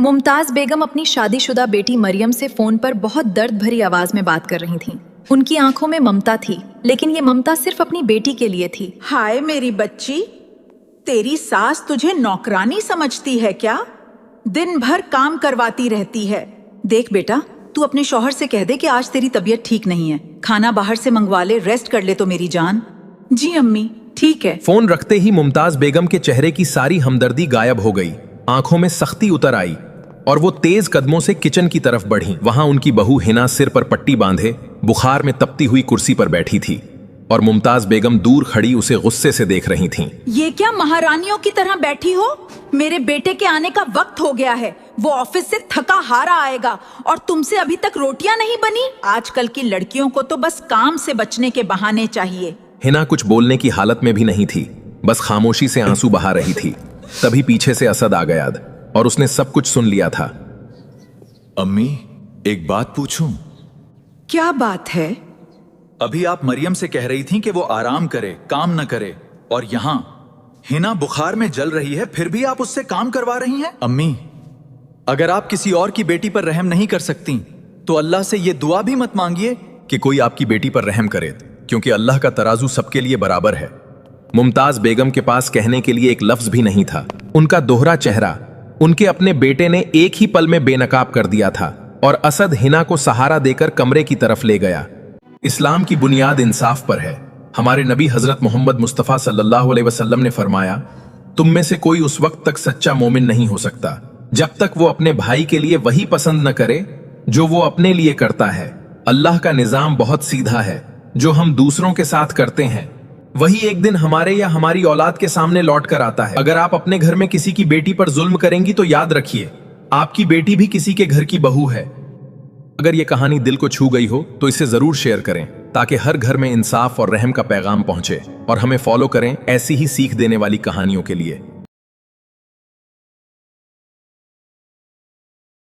मुमताज बेगम अपनी शादीशुदा बेटी मरियम से फोन पर बहुत दर्द भरी आवाज में बात कर रही थीं। उनकी आंखों में ममता थी, लेकिन ये ममता सिर्फ अपनी बेटी के लिए थी। हाय मेरी बच्ची, तेरी सास तुझे नौकरानी समझती है क्या? दिन भर काम करवाती रहती है। देख बेटा, तू अपने शौहर से कह दे कि आज तेरी तबीयत ठीक नहीं है, खाना बाहर से मंगवा ले, रेस्ट कर ले तो मेरी जान। जी अम्मी, ठीक है। फोन रखते ही मुमताज बेगम के चेहरे की सारी हमदर्दी गायब हो गई, आंखों में सख्ती उतर आई और वो तेज कदमों से किचन की तरफ बढ़ी। वहां उनकी बहू हिना सिर पर पट्टी बांधे बुखार में तपती हुई कुर्सी पर बैठी थी और मुमताज बेगम दूर खड़ी उसे गुस्से से देख रही थीं। ये क्या महारानियों की तरह बैठी हो? मेरे बेटे के आने का वक्त हो गया है, वो ऑफिस से थका हारा आएगा और तुमसे अभी तक रोटियां नहीं बनी। आजकल की लड़कियों को तो बस काम से बचने के बहाने चाहिए। हिना कुछ बोलने की हालत में भी नहीं थी, बस खामोशी से आंसू बहा रही थी। तभी पीछे से असद आ गया और उसने सब कुछ सुन लिया था। अम्मी, एक बात पूछूं? क्या बात है? अभी आप मरियम से कह रही थीं कि वो आराम करे, काम न करे, और यहाँ हिना बुखार में जल रही है, फिर भी आप उससे काम करवा रही हैं। अम्मी, अगर आप किसी और की बेटी पर रहम नहीं कर सकती तो अल्लाह से ये दुआ भी मत मांगिए कि कोई आपकी बेटी पर रहम करे, क्योंकि अल्लाह का तराजू सबके लिए बराबर है। मुमताज बेगम के पास कहने के लिए एक लफ्ज भी नहीं था। उनका दोहरा चेहरा उनके अपने बेटे ने एक ही पल में बेनकाब कर दिया था और असद हिना को सहारा देकर कमरे की तरफ ले गया। इस्लाम की बुनियाद इंसाफ पर है। हमारे नबी हजरत मोहम्मद मुस्तफ़ा सल्लल्लाहु अलैहि वसल्लम ने फरमाया, तुम में से कोई उस वक्त तक सच्चा मोमिन नहीं हो सकता जब तक वो अपने भाई के लिए वही पसंद न करे जो वो अपने लिए करता है। अल्लाह का निजाम बहुत सीधा है, जो हम दूसरों के साथ करते हैं वही एक दिन हमारे या हमारी औलाद के सामने लौट कर आता है। अगर आप अपने घर में किसी की बेटी पर जुल्म करेंगी तो याद रखिए, आपकी बेटी भी किसी के घर की बहू है। अगर ये कहानी दिल को छू गई हो तो इसे जरूर शेयर करें, ताकि हर घर में इंसाफ और रहम का पैगाम पहुंचे। और हमें फॉलो करें ऐसी ही सीख देने वाली कहानियों के लिए।